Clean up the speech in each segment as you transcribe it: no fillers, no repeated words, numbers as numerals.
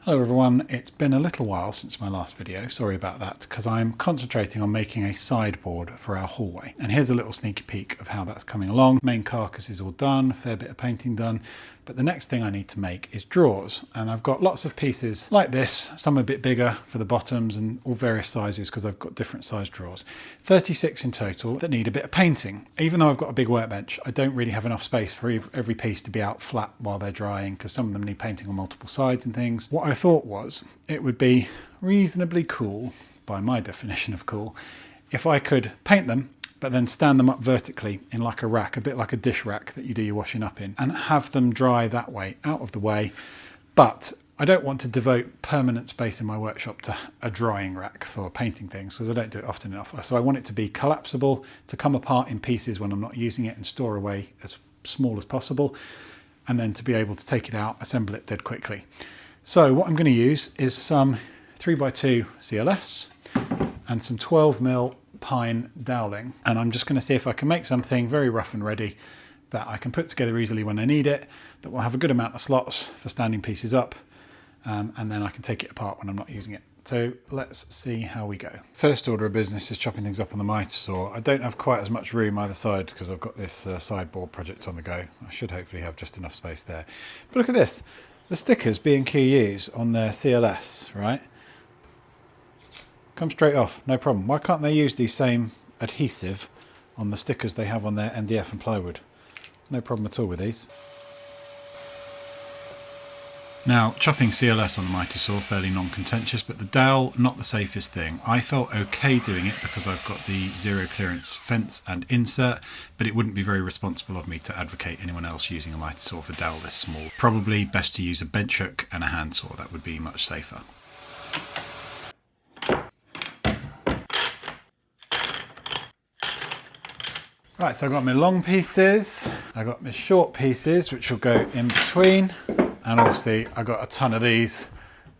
Hello everyone, it's been a little while since my last video, sorry about that, because I'm concentrating on making a sideboard for our hallway. And here's a little sneaky peek of how that's coming along. Main carcass is all done, a fair bit of painting done, but the next thing I need to make is drawers. And I've got lots of pieces like this, some a bit bigger for the bottoms and all various sizes because I've got different size drawers. 36 in total that need a bit of painting. Even though I've got a big workbench, I don't really have enough space for every piece to be out flat while they're drying because some of them need painting on multiple sides and things. What I thought was it would be reasonably cool, by my definition of cool, if I could paint them but then stand them up vertically in like a rack, a bit like a dish rack that you do your washing up in, and have them dry that way, out of the way. But I don't want to devote permanent space in my workshop to a drying rack for painting things because I don't do it often enough. So I want it to be collapsible, to come apart in pieces when I'm not using it and store away as small as possible, and then to be able to take it out, assemble it dead quickly. So what I'm going to use is some 3x2 CLS and some 12mm pine doweling, and I'm just going to see if I can make something very rough and ready that I can put together easily when I need it, that will have a good amount of slots for standing pieces up, and then I can take it apart when I'm not using it. So let's see how we go. First order of business is chopping things up on the miter saw. I don't have quite as much room either side because I've got this sideboard project on the go. I should hopefully have just enough space there. But look at this, the stickers B&Q use on their CLS, right? Come straight off, no problem. Why can't they use the same adhesive on the stickers they have on their MDF and plywood? No problem at all with these. Now, chopping CLS on the mighty saw, fairly non-contentious, but the dowel, not the safest thing. I felt okay doing it because I've got the zero clearance fence and insert, but it wouldn't be very responsible of me to advocate anyone else using a mighty saw for dowel this small. Probably best to use a bench hook and a handsaw, that would be much safer. Right, so I've got my long pieces, I've got my short pieces which will go in between, and obviously I've got a ton of these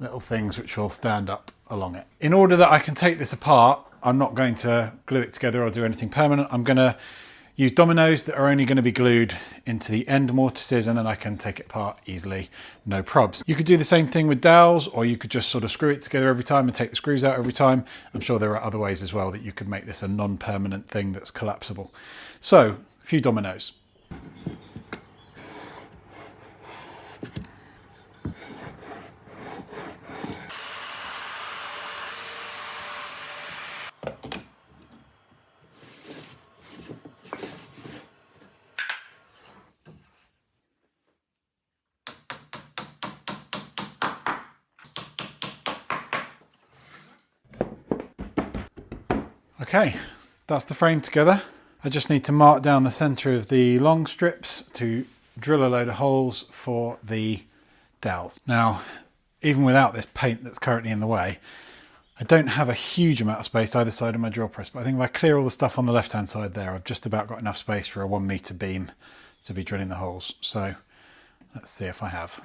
little things which will stand up along it. In order that I can take this apart, I'm not going to glue it together or do anything permanent. I'm going to use dominoes that are only going to be glued into the end mortises, and then I can take it apart easily, no probs. You could do the same thing with dowels, or you could just sort of screw it together every time and take the screws out every time. I'm sure there are other ways as well that you could make this a non-permanent thing that's collapsible. So, a few dominoes. Okay, that's the frame together. I just need to mark down the center of the long strips to drill a load of holes for the dowels. Now, even without this paint that's currently in the way, I don't have a huge amount of space either side of my drill press, but I think if I clear all the stuff on the left hand side there, I've just about got enough space for a 1 meter beam to be drilling the holes. So let's see if I have.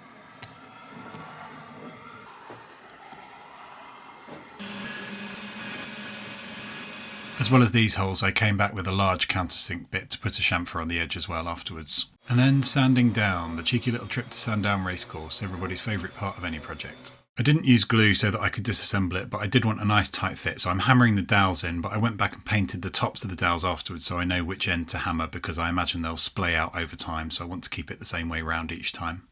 As well as these holes, I came back with a large countersink bit to put a chamfer on the edge as well afterwards. And then sanding down, the cheeky little trip to Sandown racecourse, everybody's favourite part of any project. I didn't use glue so that I could disassemble it, but I did want a nice tight fit, so I'm hammering the dowels in, but I went back and painted the tops of the dowels afterwards so I know which end to hammer because I imagine they'll splay out over time, so I want to keep it the same way round each time.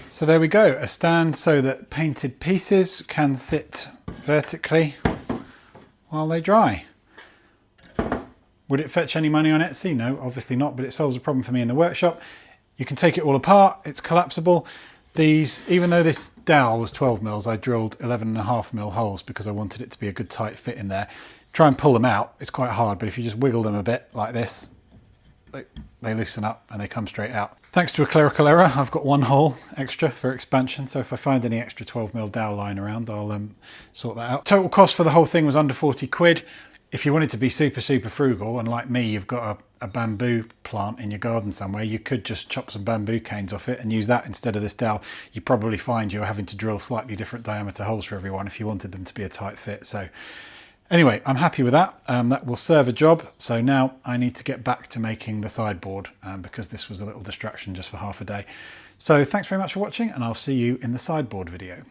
So there we go, a stand so that painted pieces can sit vertically while they dry. Would it fetch any money on Etsy? No, obviously not, but it solves a problem for me in the workshop. You can take it all apart, it's collapsible. These, even though this dowel was 12mm, I drilled 11.5mm holes because I wanted it to be a good tight fit in there. Try and pull them out, it's quite hard, but if you just wiggle them a bit like this, they loosen up and they come straight out. Thanks to a clerical error, I've got one hole extra for expansion, so if I find any extra 12mm dowel lying around, I'll sort that out. Total cost for the whole thing was under 40 quid. If you wanted to be super frugal, and like me, you've got a bamboo plant in your garden somewhere, you could just chop some bamboo canes off it and use that instead of this dowel. You probably find you're having to drill slightly different diameter holes for everyone if you wanted them to be a tight fit. So anyway, I'm happy with that. That will serve a job. So now I need to get back to making the sideboard because this was a little distraction just for half a day. So thanks very much for watching, and I'll see you in the sideboard video.